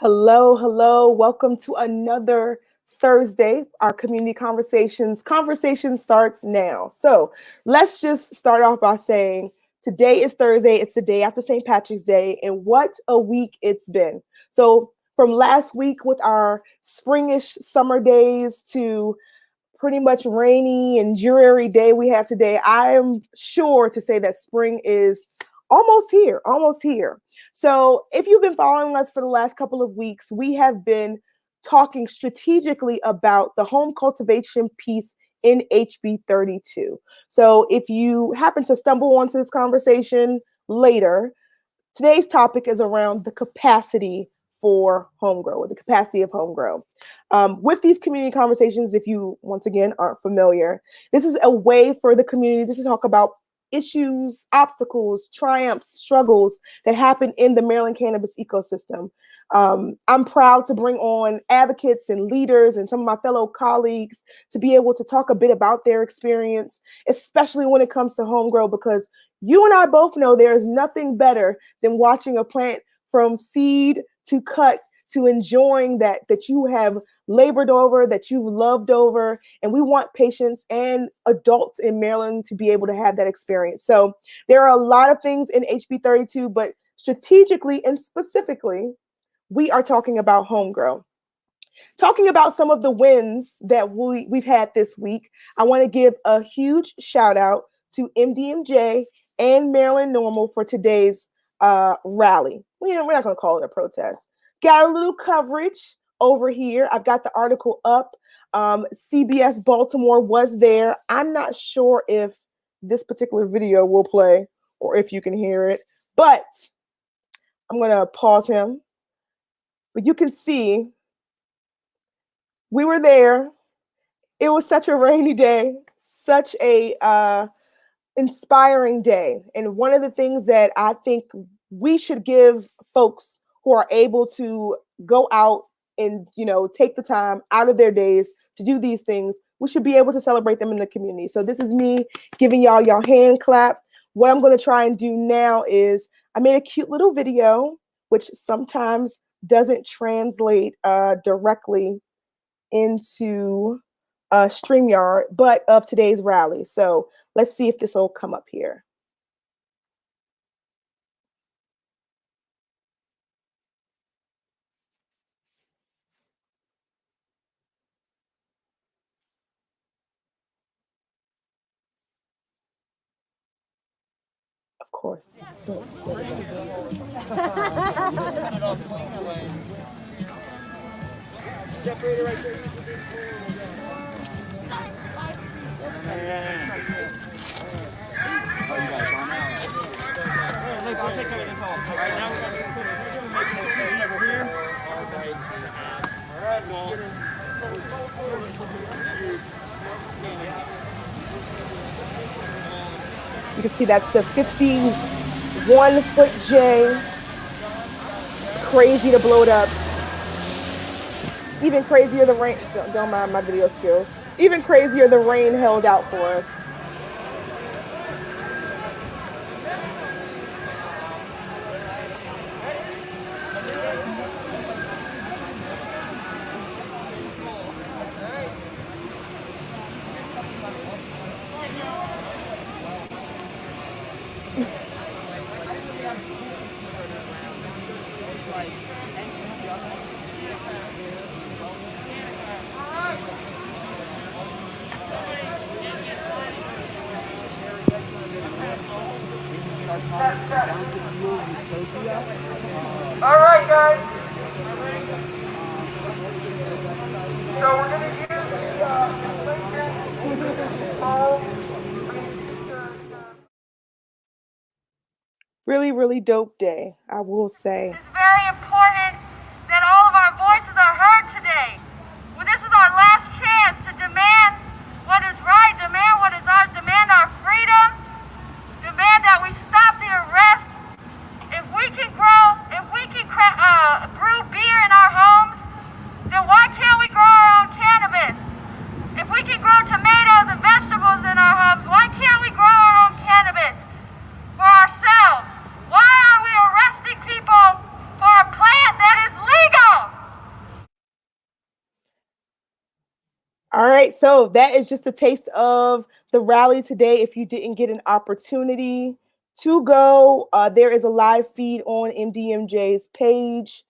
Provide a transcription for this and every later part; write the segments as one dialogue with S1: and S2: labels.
S1: Hello, hello. Welcome to another Thursday. Our community conversations. Conversation starts now. So let's just start off by saying today is Thursday. It's the day after St. Patrick's Day, and what a week it's been. So from last week with our springish summer days to pretty much rainy and dreary day we have today, I am sure to say that spring is almost here, almost here. So if you've been following us for the last couple of weeks, we have been talking strategically about the home cultivation piece in HB 32. So if you happen to stumble onto this conversation later, today's topic is around the capacity for homegrow, or the capacity of homegrow. With these community conversations, if you, once again, aren't familiar, this is a way for the community to talk about issues, obstacles, triumphs, struggles that happen in the Maryland cannabis ecosystem. I'm proud to bring on advocates and leaders and some of my fellow colleagues to be able to talk a bit about their experience, especially when it comes to homegrow, because you and I both know there is nothing better than watching a plant from seed to cut to enjoying that you have labored over, that you've loved over. And we want patients and adults in Maryland to be able to have that experience. So there are a lot of things in HB 32, but strategically and specifically, we are talking about homegrow. Talking about some of the wins that we've had this week, I want to give a huge shout out to MDMJ and Maryland Normal for today's rally. We're not going to call it a protest. Got a little coverage over here. I've got the article up. CBS Baltimore was there. I'm not sure if this particular video will play or if you can hear it, but I'm going to pause him. But you can see we were there. It was such a rainy day, such a inspiring day. And one of the things that I think we should give folks who are able to go out and, take the time out of their days to do these things, we should be able to celebrate them in the community. So this is me giving y'all hand clap. What I'm going to try and do now is I made a cute little video, which sometimes doesn't translate directly into StreamYard, but of today's rally. So let's see if this will come up here. Of course. Separator right there.
S2: I'll take care of this all. All right, now we're going to make a decision over here. All right, well.
S1: You can see that's the 51-foot J. Crazy to blow it up. Even crazier the rain. Don't mind my video skills. Even crazier the rain held out for us.
S3: All right, guys. So we're going to use
S1: Really, really dope day, I will say.
S3: It's very important that all of our voices are heard today. Well, this is our last chance to demand what is right, demand what is ours, demand our freedom, demand that we stop the arrest. If we can brew beer in our homes, then why can't we grow our own cannabis? If we can grow tomatoes and vegetables in our homes, why can't we grow our own cannabis for ourselves? Why are we arresting people
S1: right. So that is just a taste of the rally today. If you didn't get an opportunity to go, there is a live feed on MDMJ's page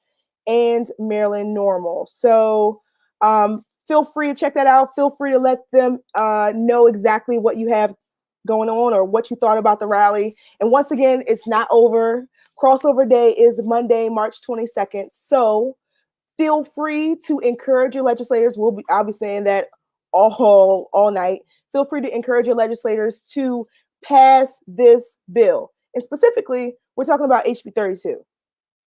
S1: and Maryland Normal. So feel free to check that out. Feel free to let them know exactly what you have going on or what you thought about the rally. And once again, it's not over. Crossover Day is Monday, March 22nd. So feel free to encourage your legislators. I'll be saying that all night. Feel free to encourage your legislators to pass this bill. And specifically, we're talking about HB 32.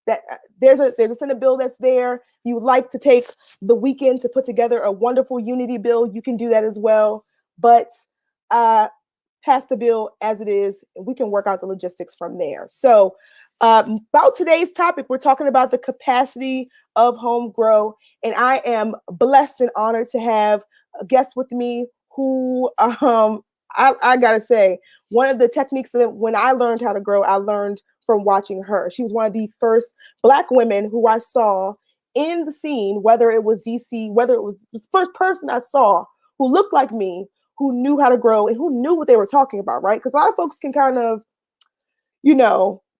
S1: That there's a Senate bill that's there. You would like to take the weekend to put together a wonderful unity bill, you can do that as well. But uh, pass the bill as it is, and we can work out the logistics from there. So, about today's topic, we're talking about the capacity of home grow, and I am blessed and honored to have a guest with me who, I gotta say, one of the techniques that when I learned how to grow, I learned from watching her. She was one of the first Black women who I saw in the scene, whether it was DC, whether it was the first person I saw who looked like me, who knew how to grow and who knew what they were talking about, right? Because a lot of folks can kind of,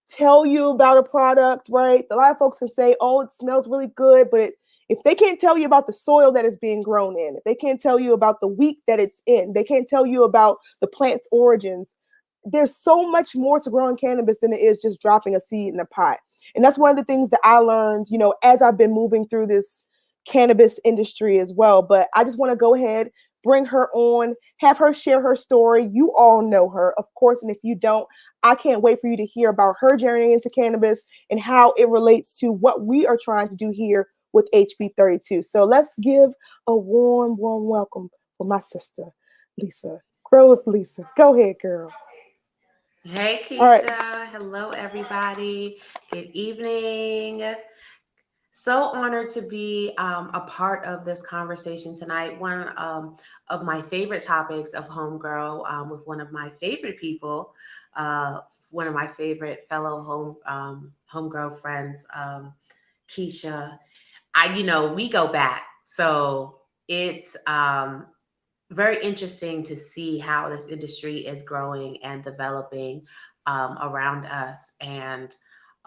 S1: tell you about a product, right? A lot of folks can say, oh, it smells really good, but if they can't tell you about the soil that it's being grown in, if they can't tell you about the wheat that it's in, they can't tell you about the plant's origins, there's so much more to growing cannabis than it is just dropping a seed in a pot. And that's one of the things that I learned, as I've been moving through this cannabis industry as well. But I just want to go ahead, bring her on, have her share her story. You all know her, of course. And if you don't, I can't wait for you to hear about her journey into cannabis and how it relates to what we are trying to do here with HB 32. So let's give a warm, warm welcome for my sister, Lisa. Grow with Lisa. Go ahead, girl.
S4: Hey,
S1: All right.
S4: Keisha. Hello, everybody. Good evening. So honored to be a part of this conversation tonight. One of my favorite topics of Homegrow with one of my favorite people, one of my favorite fellow Homegrow friends, Keisha. We go back. So it's very interesting to see how this industry is growing and developing around us. And,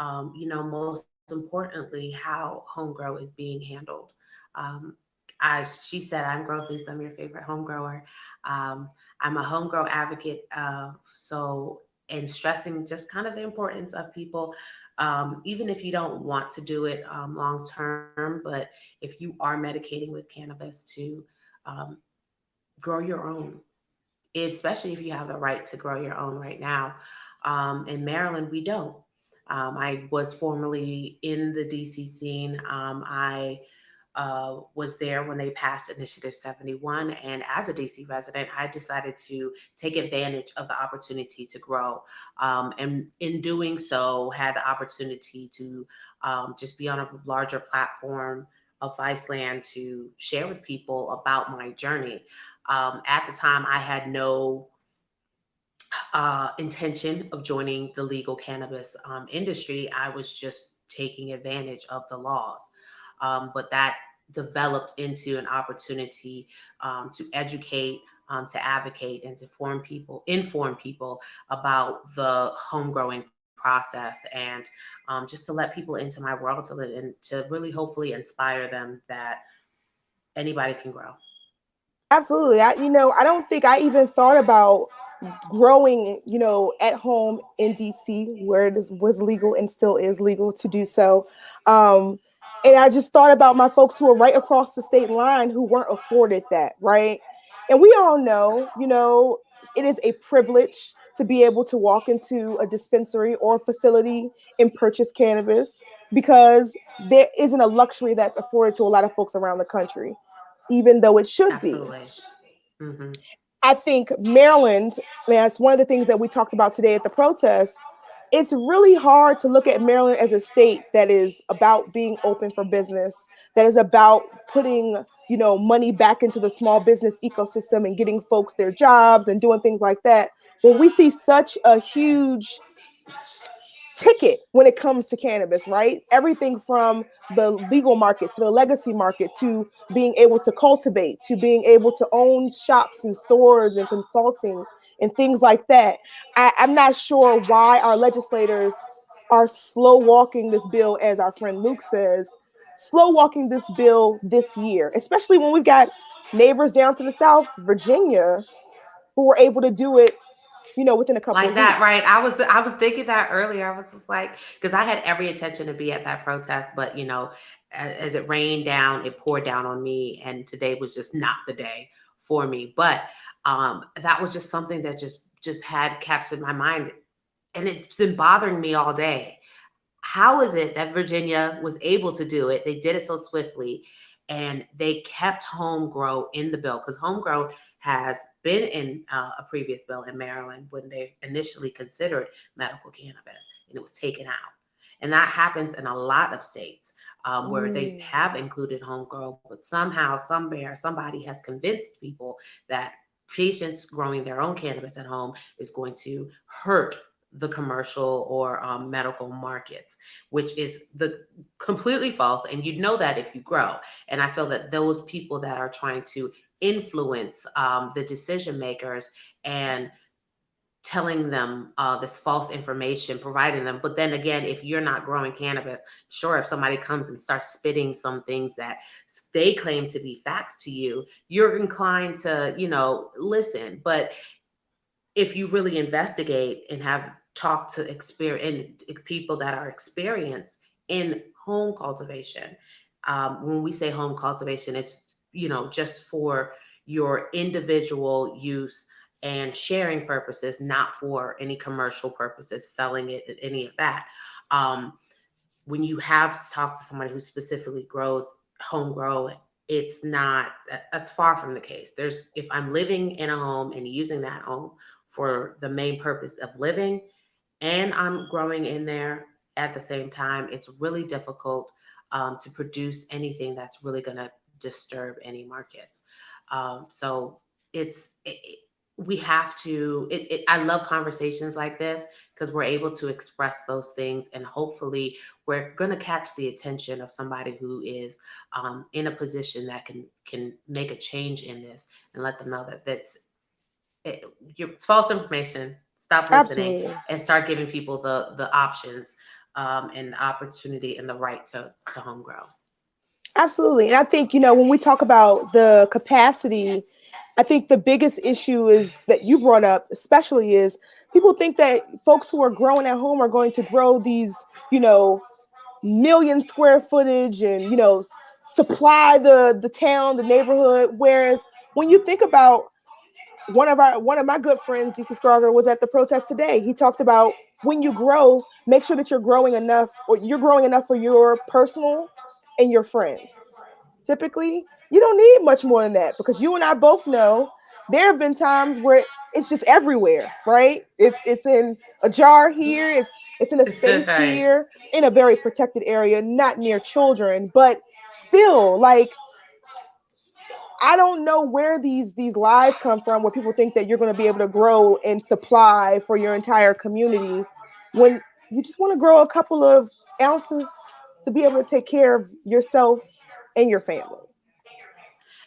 S4: most importantly, how homegrow is being handled. Um, as she said, I'm Growth Lisa, I'm your favorite home grower. I'm a home grow advocate. And stressing just kind of the importance of people, even if you don't want to do it long term, but if you are medicating with cannabis to um, grow your own, especially if you have the right to grow your own right now. In Maryland, we don't. I was formerly in the DC scene. I was there when they passed Initiative 71. And as a DC resident, I decided to take advantage of the opportunity to grow. And in doing so, had the opportunity to just be on a larger platform of Viceland to share with people about my journey. At the time, I had no intention of joining the legal cannabis industry. I was just taking advantage of the laws. But that developed into an opportunity to educate, to advocate, and to inform people about the home growing process, and just to let people into my world and to really hopefully inspire them that anybody can grow.
S1: Absolutely. I don't think I even thought about growing, at home in DC where was legal and still is legal to do so. Um, and I just thought about my folks who are right across the state line who weren't afforded that, right? And we all know, it is a privilege to be able to walk into a dispensary or a facility and purchase cannabis because there isn't a luxury that's afforded to a lot of folks around the country, even though it should be.
S4: Absolutely. Hmm.
S1: I think Maryland, man, it's one of the things that we talked about today at the protest. It's really hard to look at Maryland as a state that is about being open for business, that is about putting, money back into the small business ecosystem and getting folks their jobs and doing things like that. When we see such a huge ticket when it comes to cannabis, right? Everything from the legal market to the legacy market to being able to cultivate to being able to own shops and stores and consulting and things like that. I'm not sure why our legislators are slow walking this bill, as our friend Luke says, slow walking this bill this year, especially when we've got neighbors down to the south, Virginia, who were able to do it, within a couple
S4: Like
S1: of
S4: that,
S1: weeks.
S4: right? I was thinking that earlier. I was just like, because I had every intention to be at that protest, but as it rained down, it poured down on me, and today was just not the day for me. But that was just something that just had captured my mind, and it's been bothering me all day. How is it that Virginia was able to do it? They did it so swiftly, and they kept Homegrow in the bill, because Homegrow has been in a previous bill in Maryland when they initially considered medical cannabis, and it was taken out. And that happens in a lot of states where they
S1: Mm.
S4: have included Homegrow, but somehow, somewhere, somebody has convinced people that patients growing their own cannabis at home is going to hurt the commercial or medical markets, which is the completely false. And you know that if you grow. And I feel that those people that are trying to influence the decision makers and telling them this false information, providing them. But then again, if you're not growing cannabis, sure, if somebody comes and starts spitting some things that they claim to be facts to you, you're inclined to, listen. But if you really investigate and have talked to people that are experienced in home cultivation, when we say home cultivation, it's just for your individual use and sharing purposes, not for any commercial purposes, selling it, any of that. Um, when you have talked to somebody who specifically grows homegrown, it's not that's far from the case. There's If I'm living in a home and using that home for the main purpose of living, and I'm growing in there at the same time, it's really difficult to produce anything that's really going to disturb any markets. So we have to. I love conversations like this because we're able to express those things, and hopefully, we're going to catch the attention of somebody who is in a position that can make a change in this, and let them know that it's false information. Stop listening
S1: Absolutely.
S4: and start giving people the options and the opportunity and the right to home grow.
S1: Absolutely. And I think, when we talk about the capacity, I think the biggest issue is that you brought up, especially, is people think that folks who are growing at home are going to grow these, million square footage and, supply the town, the neighborhood. Whereas when you think about one of my good friends, DC Scarger, was at the protest today. He talked about when you grow, make sure that you're growing enough, or you're growing enough for your personal and your friends. Typically, you don't need much more than that, because you and I both know there have been times where it's just everywhere, right? It's in a jar here, it's in a space
S4: Right.
S1: here, in a very protected area, not near children, but still, like, I don't know where these lies come from, where people think that you're going to be able to grow and supply for your entire community when you just want to grow a couple of ounces to be able to take care of yourself and your family.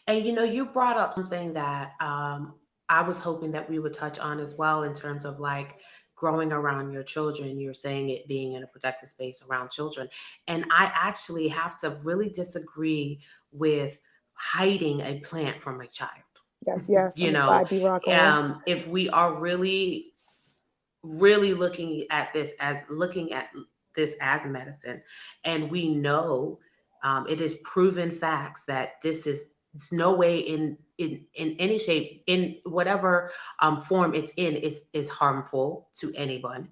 S4: And you brought up something that I was hoping that we would touch on as well, in terms of like growing around your children. You're saying it being in a protected space around children. And I actually have to really disagree with hiding a plant from a child.
S1: Yes, yes, I'm
S4: You
S1: a
S4: know,
S1: spy D-Rock on.
S4: if we are really looking at this as medicine, and we know it is proven facts that it's no way in any shape, in whatever form it's in, is harmful to anyone.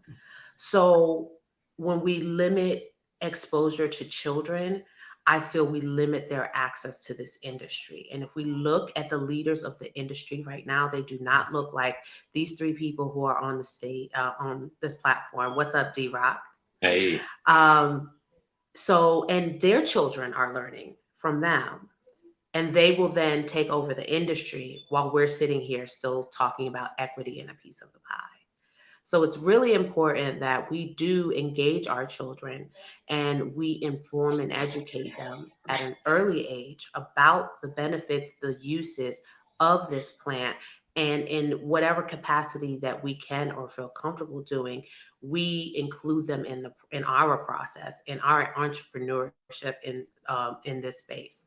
S4: So when we limit exposure to children, I feel we limit their access to this industry. And if we look at the leaders of the industry right now, they do not look like these three people who are on the stage, on this platform. What's up, D Rock?
S5: Hey,
S4: Um, and their children are learning from them, and they will then take over the industry while we're sitting here still talking about equity and a piece of the pie. So it's really important that we do engage our children and we inform and educate them at an early age about the benefits, the uses of this plant. And in whatever capacity that we can or feel comfortable doing, we include them in our process, in our entrepreneurship in this space.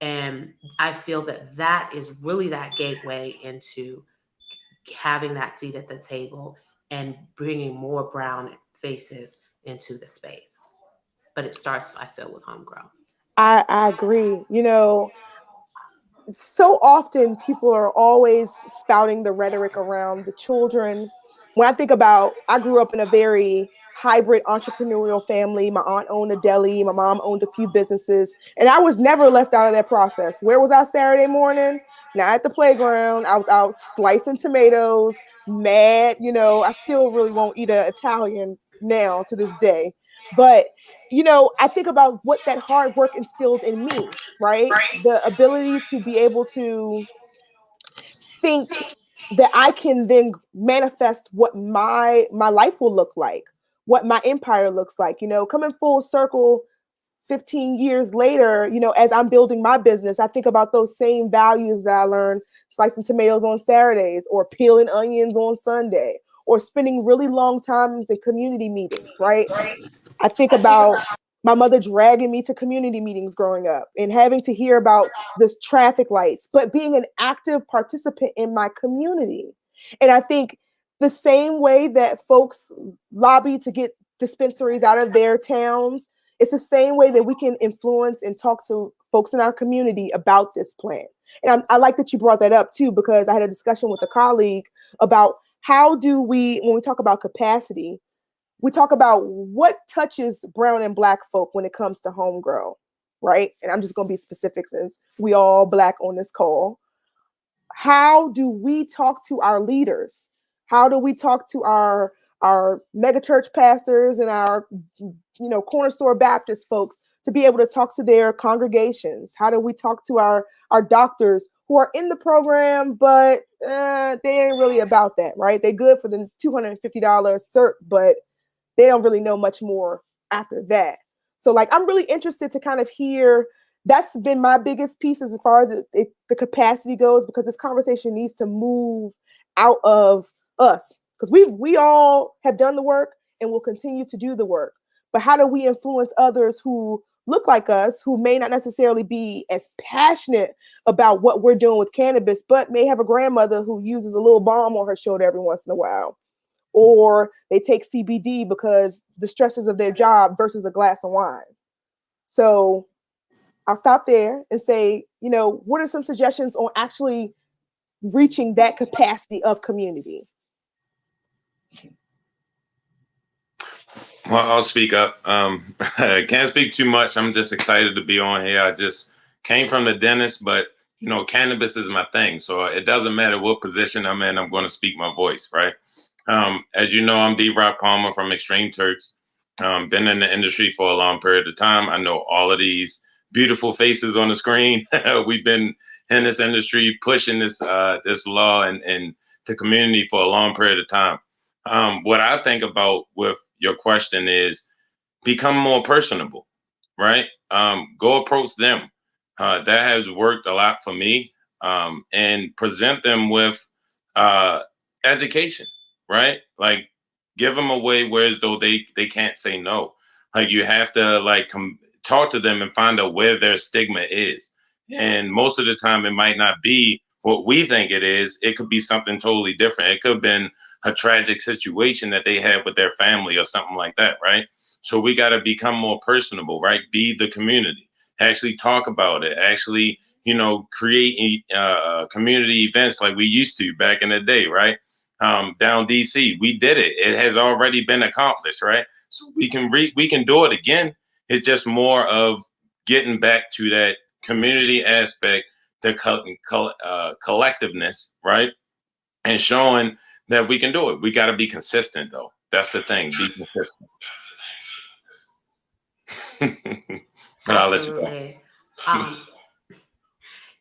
S4: And I feel that that is really that gateway into having that seat at the table and bringing more brown faces into the space. But it starts, I feel, with homegrown.
S1: I agree. So often people are always spouting the rhetoric around the children. When I think about, I grew up in a very hybrid entrepreneurial family. My aunt owned a deli, my mom owned a few businesses, and I was never left out of that process. Where was I Saturday morning? Not at the playground. I was out slicing tomatoes, mad. I still really won't eat an Italian now to this day. But I think about what that hard work instilled in me, right? The ability to be able to think that I can then manifest what my life will look like, what my empire looks like. Coming full circle 15 years later, as I'm building my business, I think about those same values that I learned slicing tomatoes on Saturdays or peeling onions on Sunday or spending really long times in community meetings, right? I think about my mother dragging me to community meetings growing up and having to hear about this traffic lights, but being an active participant in my community. And I think the same way that folks lobby to get dispensaries out of their towns, it's the same way that we can influence and talk to folks in our community about this plant. And I like that you brought that up too, because I had a discussion with a colleague about how do we, when we talk about capacity, we talk about what touches brown and black folk when it comes to home grow, right? And I'm just going to be specific since we all black on this call. How do we talk to our leaders? How do we talk to our mega church pastors and our corner store Baptist folks to be able to talk to their congregations? How do we talk to our doctors who are in the program, but they ain't really about that, right? They're good for the $250 cert, but they don't really know much more after that. So like, I'm really interested to kind of hear, that's been my biggest piece as far as the capacity goes, because this conversation needs to move out of us, because we all have done the work and will continue to do the work. But how do we influence others who look like us, who may not necessarily be as passionate about what we're doing with cannabis, but may have a grandmother who uses a little balm on her shoulder every once in a while, or they take CBD because the stresses of their job versus a glass of wine. So I'll stop there and say, what are some suggestions on actually reaching that capacity of community?
S5: Well, I'll speak up. I can't speak too much. I'm just excited to be on here. I just came from the dentist, but cannabis is my thing. So it doesn't matter what position I'm in, I'm going to speak my voice, right? As you know, I'm D. Rock Palmer from Extreme Turks. Been in the industry for a long period of time. I know all of these beautiful faces on the screen. We've been in this industry pushing this law and the community for a long period of time. What I think about with your question is become more personable, right? Go approach them. That has worked a lot for me. And present them with uh, education, right? Like give them a way where as though they can't say no. Like you have to talk to them and find out where their stigma is. And most of the time, it might not be what we think it is. It could be something totally different. It could have been a tragic situation that they had with their family or something like that, right? So we got to become more personable, right? Be the community. Actually talk about it. Actually, create community events like we used to back in the day, right? Down DC, we did it. It has already been accomplished, right? So we can do it again. It's just more of getting back to that community aspect, the collectiveness, right? And showing that we can do it. We got to be consistent, though. That's the thing. Be consistent. But I'll let you go.
S4: Absolutely. Um,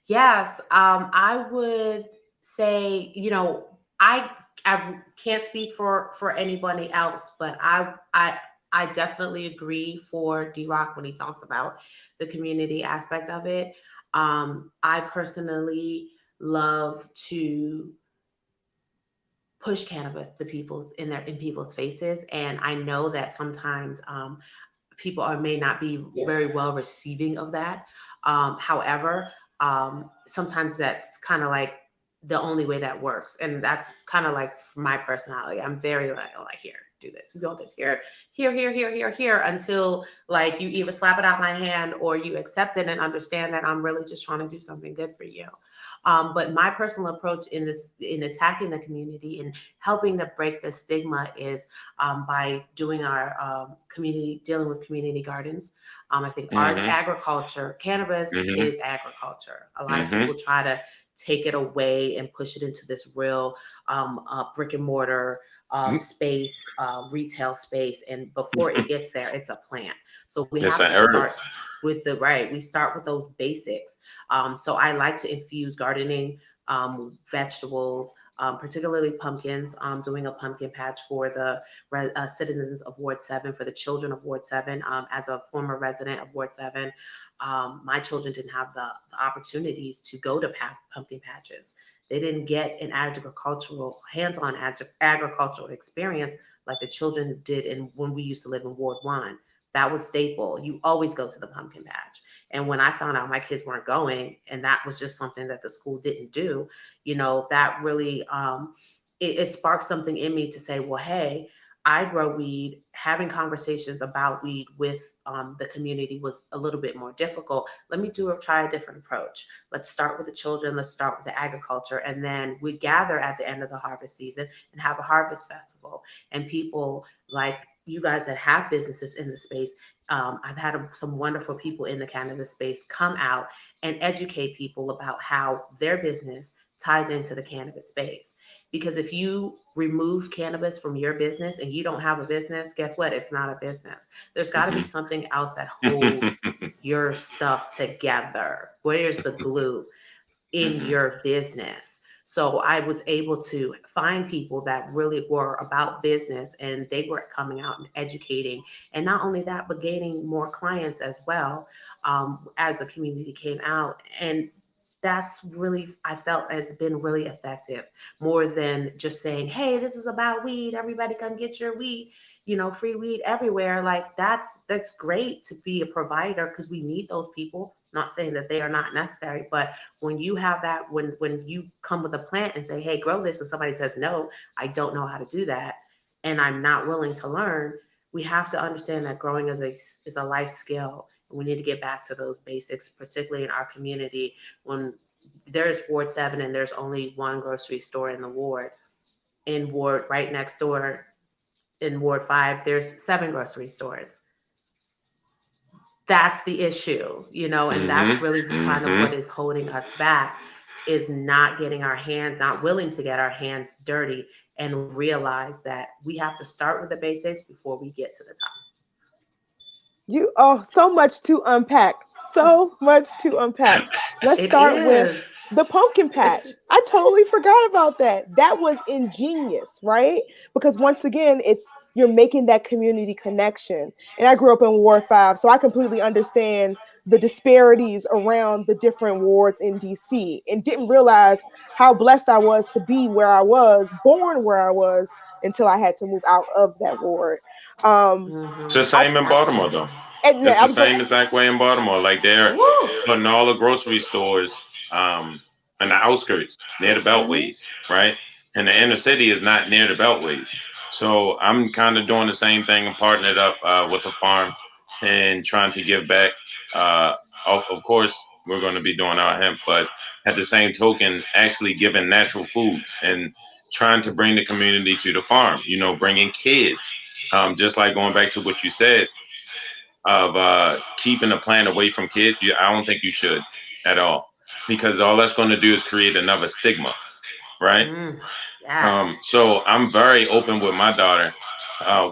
S4: yes, I would say, I I can't speak for anybody else, but I definitely agree for D Rock when he talks about the community aspect of it. I personally love to push cannabis to in people's faces, and I know that sometimes people may not be very well receiving of that. However, sometimes that's kind of like the only way that works, and that's kind of like my personality. I'm very like, oh, like, here, do this, you want this, here, until like you either slap it out my hand or you accept it and understand that I'm really just trying to do something good for you. But my personal approach in attacking the community and helping to break the stigma is by doing our community, dealing with community gardens. I think our
S5: Mm-hmm.
S4: agriculture, cannabis
S5: Mm-hmm.
S4: is agriculture. A lot of
S5: Mm-hmm.
S4: people try to take it away and push it into this real brick and mortar space, retail space. And before it gets there, it's a plant. So we
S5: It's
S4: have
S5: an
S4: to
S5: herb.
S4: start with we start with those basics. So I like to infuse gardening, vegetables, particularly pumpkins. Doing a pumpkin patch for the citizens of Ward 7, for the children of Ward 7. As a former resident of Ward 7, my children didn't have the opportunities to go to pumpkin patches. They didn't get an hands-on agricultural experience like the children did when we used to live in Ward 1. That was staple. You always go to the pumpkin patch. And when I found out my kids weren't going, and that was just something that the school didn't do, that really it sparked something in me to say, well, hey, I grow weed. Having conversations about weed with the community was a little bit more difficult. Let me try a different approach. Let's start with the children. Let's start with the agriculture, and then we gather at the end of the harvest season and have a harvest festival. And people like you guys that have businesses in the space, I've had some wonderful people in the cannabis space come out and educate people about how their business ties into the cannabis space. Because if you remove cannabis from your business and you don't have a business, guess what? It's not a business. There's got to be something else that holds your stuff together. Where's the glue in
S5: Mm-hmm.
S4: your business? So I was able to find people that really were about business, and they were coming out and educating. And not only that, but gaining more clients as well, as the community came out. And that's really, I felt, has been really effective, more than just saying, hey, this is about weed, everybody come get your weed, free weed everywhere. Like that's great to be a provider, because we need those people. Not saying that they are not necessary, but when you have that, when you come with a plant and say, hey, grow this, and somebody says, no, I don't know how to do that, and I'm not willing to learn, we have to understand that growing is a life skill. And we need to get back to those basics, particularly in our community. When there's Ward 7 and there's only one grocery store in the ward, in Ward right next door in Ward 5, there's 7 grocery stores. That's the issue, and that's really kind of
S5: Mm-hmm.
S4: what is holding us back, is not not willing to get our hands dirty and realize that we have to start with the basics before we get to the top.
S1: You so much to unpack. So much to unpack. Let's
S4: It
S1: start with
S4: is.
S1: the pumpkin patch. I totally forgot about that. That was ingenious, right? Because once again, you're making that community connection. And I grew up in Ward 5, so I completely understand the disparities around the different wards in DC, and didn't realize how blessed I was to be where I was, born where I was, until I had to move out of that ward. Um,
S5: It's the
S1: I
S5: same in Baltimore,
S4: Absolutely.
S5: though.
S1: and
S5: It's
S1: I
S5: the
S1: was going.
S5: same exact way in Baltimore. Like they're
S4: Woo!
S5: putting all the grocery stores in the outskirts near the
S4: Mm-hmm.
S5: beltways, right? And the inner city is not near the beltways. So I'm kind of doing the same thing and partnered up with the farm and trying to give back. Uh, of course, we're going to be doing our hemp, but at the same token, actually giving natural foods and trying to bring the community to the farm. Bringing kids. Just like going back to what you said of keeping the plant away from kids, I don't think you should at all, because all that's going to do is create another stigma, right?
S4: Mm. Yes.
S5: So I'm very open with my daughter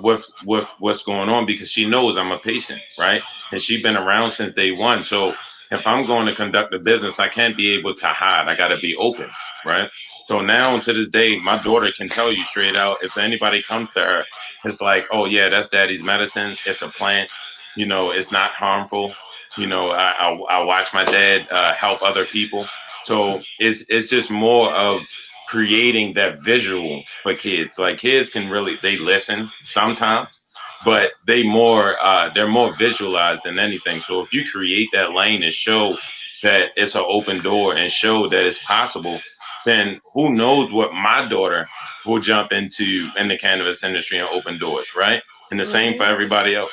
S5: with what's going on, because she knows I'm a patient, right? And she's been around since day one. So if I'm going to conduct a business, I can't be able to hide. I got to be open, right? So now to this day, my daughter can tell you straight out if anybody comes to her, it's like, oh yeah, that's daddy's medicine. It's a plant. It's not harmful. I watch my dad help other people. So it's just more of creating that visual for kids. Like kids can really they listen sometimes, but they're more visualized than anything. So if you create that lane and show that it's an open door and show that it's possible, then who knows what my daughter will jump into in the cannabis industry and open doors, right? And the same for
S1: Mhm.
S5: everybody else.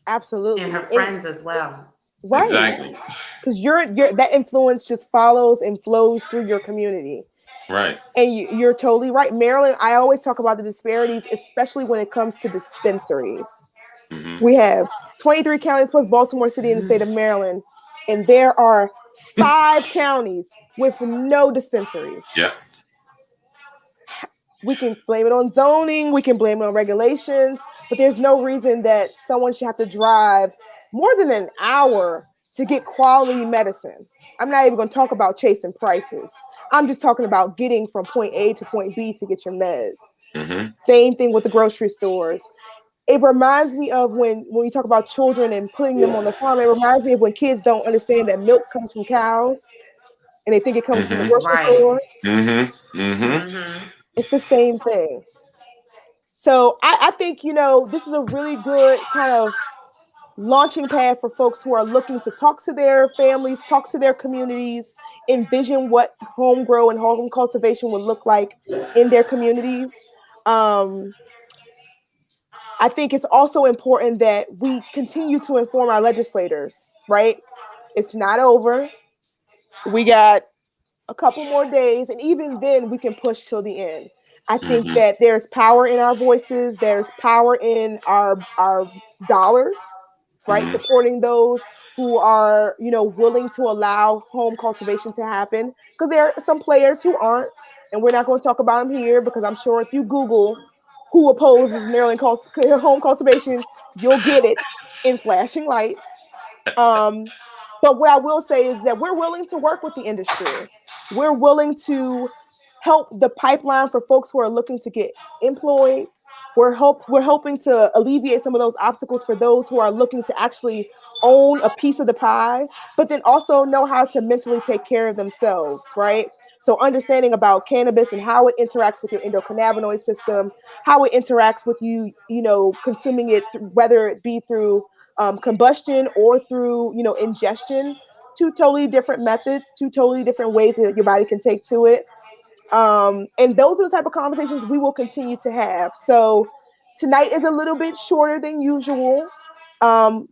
S4: And her
S1: Absolutely. And
S4: friends as well.
S1: right.
S5: Exactly.
S1: Because you're that influence just follows and flows through your community.
S5: Right.
S1: And you're totally right. Maryland, I always talk about the disparities, especially when it comes to dispensaries.
S5: Hmm.
S1: We have 23 counties plus Baltimore City in the state of Maryland, and there are 5 counties with no dispensaries.
S5: Yeah.
S1: We can blame it on zoning, we can blame it on regulations, but there's no reason that someone should have to drive more than an hour to get quality medicine. I'm not even going to talk about chasing prices. I'm just talking about getting from point A to point B to get your meds.
S5: Hmm.
S1: Same thing with the grocery stores. It reminds me of when you talk about children and putting them on the farm. It reminds me of when kids don't understand that milk comes from cows and they think it comes from the
S5: Hmm.
S1: grocery
S4: Right.
S1: store.
S5: Hmm. Hmm.
S4: Mm-hmm.
S1: It's the same thing. So I think, this is a really good kind of launching pad for folks who are looking to talk to their families, talk to their communities, envision what home grow and home cultivation would look like in their communities. Um, I think it's also important that we continue to inform our legislators, right? It's not over. We got a couple more days, and even then we can push till the end. I think
S5: Hmm.
S1: that there's power in our voices, there's power in our dollars, right?
S5: Hmm.
S1: Supporting those who are, willing to allow home cultivation to happen, because there are some players who aren't, and we're not going to talk about them here, because I'm sure if you Google who opposes home cultivation, you'll get it in flashing lights. um, but what I will say is that we're willing to work with the industry. We're willing to help the pipeline for folks who are looking to get employed. We're hoping to alleviate some of those obstacles for those who are looking to actually own a piece of the pie, but then also know how to mentally take care of themselves, right? So understanding about cannabis and how it interacts with your endocannabinoid system, how it interacts with you, consuming it, whether it be through combustion or through, ingestion. Two totally different methods, two totally different ways that your body can take to it. And those are the type of conversations we will continue to have. So tonight is a little bit shorter than usual.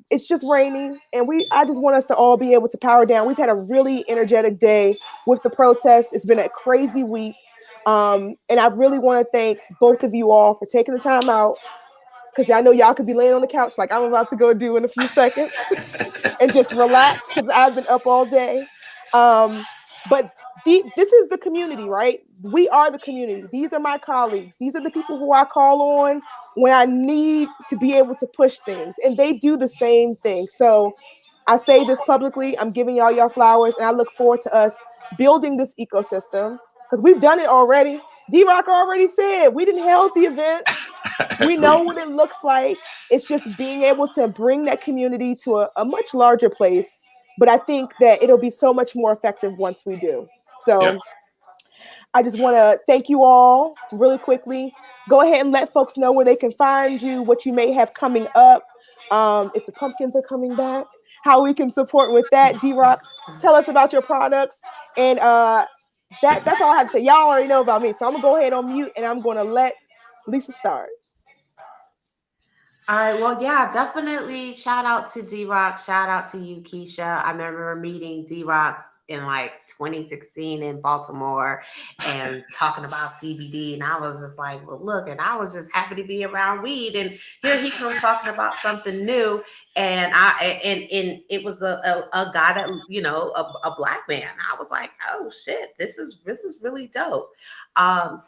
S1: It's just raining, and I just want us to all be able to power down. We've had a really energetic day with the protest. It's been a crazy week. And I really want to thank both of you all for taking the time out, because I know y'all could be laying on the couch like I'm about to go do in a few seconds and just relax because I've been up all day. But this is the community, right? We are the community. These are my colleagues. These are the people who I call on when I need to be able to push things, and they do the same thing. So I say this publicly. I'm giving y'all flowers, and I look forward to us building this ecosystem, because we've done it already. D-Rock already said we didn't held the events. We know what it looks like. It's just being able to bring that community to a much larger place. But I think that it'll be so much more effective once we do. So
S5: Yes.
S1: I just want to thank you all really quickly. Go ahead and let folks know where they can find you, what you may have coming up, if the pumpkins are coming back, how we can support with that. D-Rock, tell us about your products. And that's all I have to say. Y'all already know about me. So I'm going to go ahead on mute, and I'm going to let Lisa start.
S4: All right. Well, yeah, definitely shout out to D Rock. Shout out to you, Keisha. I remember meeting D Rock in like 2016 in Baltimore and talking about CBD. And I was just like, well, look, and I was just happy to be around weed. And here he comes talking about something new. And it was a guy that, a black man. I was like, oh shit, this is really dope. I've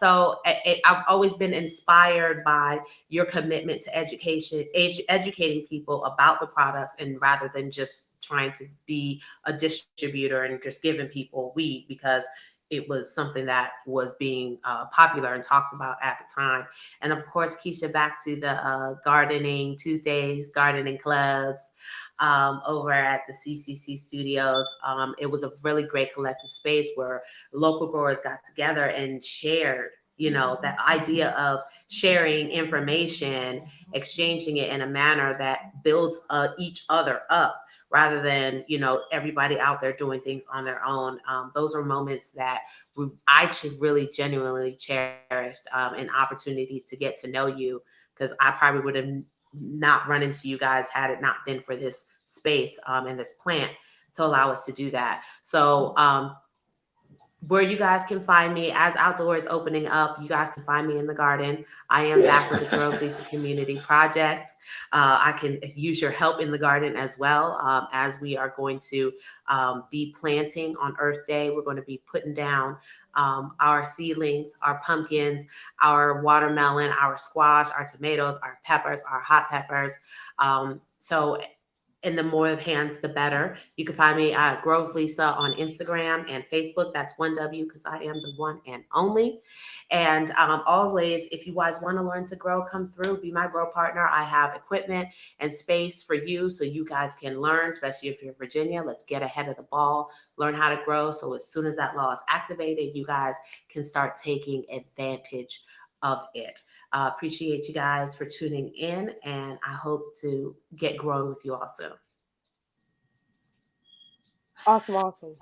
S4: always been inspired by your commitment to education, educating people about the products, and rather than just trying to be a distributor and just giving people weed, because it was something that was being popular and talked about at the time. And of course, Keisha, back to the gardening Tuesdays, gardening clubs over at the CCC studios. It was a really great collective space where local growers got together and shared, you know, that idea of sharing information, exchanging it in a manner that builds each other up rather than, you know, everybody out there doing things on their own. Those are moments that I should really genuinely cherished, and opportunities to get to know you, because I probably would have not run into you guys had it not been for this space and this plant to allow us to do that. So where you guys can find me as outdoor is opening up, you guys can find me in the garden. I am back with the Grow Lisa Community Project. I can use your help in the garden as well, as we are going to be planting on Earth Day. We're going to be putting down our seedlings, our pumpkins, our watermelon, our squash, our tomatoes, our peppers, our hot peppers. So and the more hands, the better. You can find me at Grove Lisa on Instagram and Facebook. That's 1W because I am the one and only. And always, if you guys want to learn to grow, come through, be my grow partner. I have equipment and space for you so you guys can learn, especially if you're in Virginia. Let's get ahead of the ball, learn how to grow. So as soon as that law is activated, you guys can start taking advantage of it. Appreciate you guys for tuning in, and I hope to get growing with you all soon.
S1: Awesome, awesome.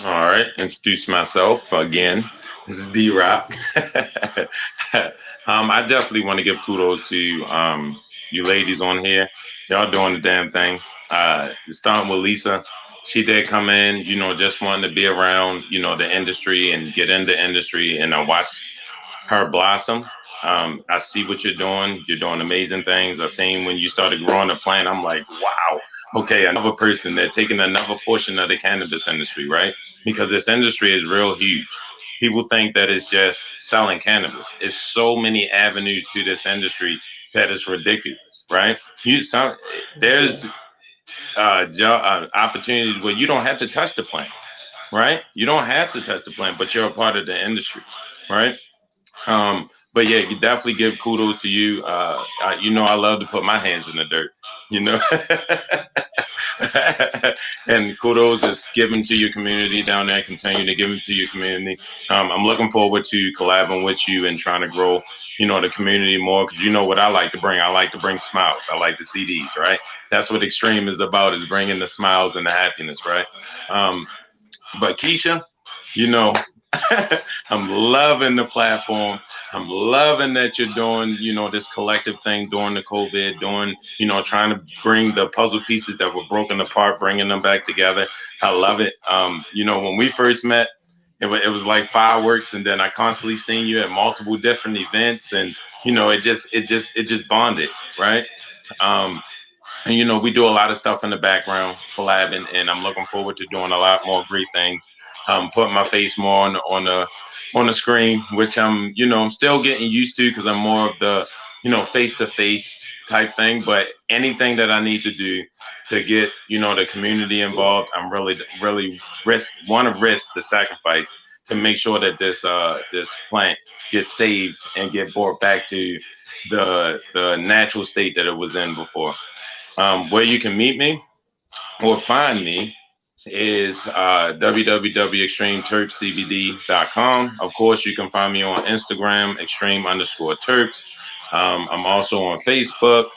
S5: All right, introduce myself again. This is D Rock. I definitely want to give kudos to you ladies on here. Y'all doing the damn thing. Starting with Lisa, she did come in, you know, just wanting to be around, you know, the industry and get into industry, and I watched her blossom. I see what you're doing. You're doing amazing things. I seen when you started growing the plant. I'm like, wow. Okay, another person that taking another portion of the cannabis industry, right? Because this industry is real huge. People think that it's just selling cannabis. It's so many avenues to this industry that it's ridiculous, right? There's opportunities where you don't have to touch the plant, right? You don't have to touch the plant, but you're a part of the industry, right? But yeah, you definitely give kudos to you. You know, I love to put my hands in the dirt, you know, and kudos is given to your community down there. Continue to give them to your community. I'm looking forward to collabing with you and trying to grow, you know, the community more. Cause you know what I like to bring? I like to bring smiles. I like to see these, right? That's what Extreme is about, is bringing the smiles and the happiness, right? But Keisha, you know, I'm loving the platform. I'm loving that you're doing, you know, this collective thing during the COVID, doing, you know, trying to bring the puzzle pieces that were broken apart, bringing them back together. I love it. You know, when we first met, it was like fireworks, and then I constantly seen you at multiple different events, and you know, it just bonded, right? Um, and you know, we do a lot of stuff in the background, collabing, and I'm looking forward to doing a lot more great things. Putting my face more on the screen, which I'm still getting used to because I'm more of the, you know, face to face type thing. But anything that I need to do to get, you know, the community involved, I'm really want to risk the sacrifice to make sure that this plant gets saved and get brought back to the natural state that it was in before. Where you can meet me or find me is www.extremeterpscbd.com. Of course, you can find me on Instagram, extreme_terps. I'm also on Facebook,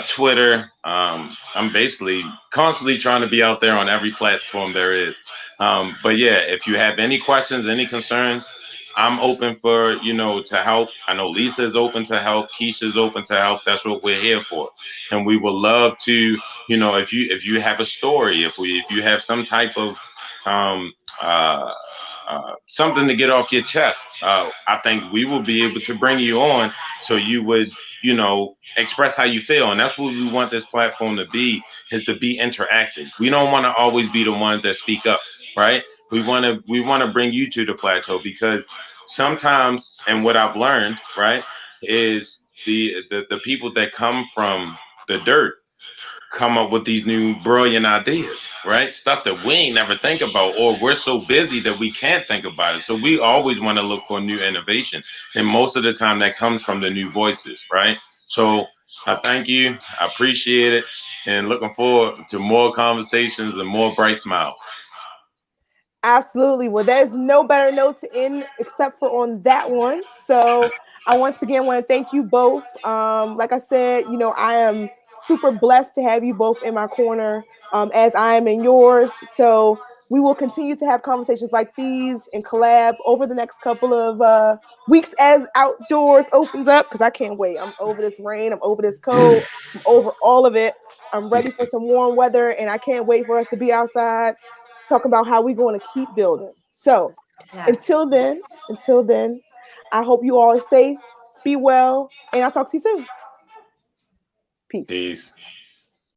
S5: Twitter. I'm basically constantly trying to be out there on every platform there is. But yeah, if you have any questions, any concerns, I'm open for, you know, to help. I know Lisa is open to help. Keisha's open to help. That's what we're here for. And we would love to, you know, if you have a story, if you have some type of um, uh, something to get off your chest, I think we will be able to bring you on so you would, you know, express how you feel. And that's what we want this platform to be, is to be interactive. We don't want to always be the ones that speak up, right? We want to bring you to the plateau, because sometimes, and what I've learned, right, is the people that come from the dirt come up with these new brilliant ideas, right? Stuff that we ain't never think about, or we're so busy that we can't think about it. So we always want to look for new innovation. And most of the time that comes from the new voices, right? So I thank you. I appreciate it. And looking forward to more conversations and more bright smiles.
S1: Absolutely. Well, there's no better note to end except for on that one. So I once again want to thank you both. Like I said, I am super blessed to have you both in my corner, as I am in yours. So we will continue to have conversations like these and collab over the next couple of weeks as outdoors opens up, because I can't wait. I'm over this rain. I'm over this cold. I'm over all of it. I'm ready for some warm weather, and I can't wait for us to be outside talking about how we're going to keep building. So
S4: Yes.
S1: until then, I hope you all are safe, be well, and I'll talk to you soon. Peace.
S5: Peace.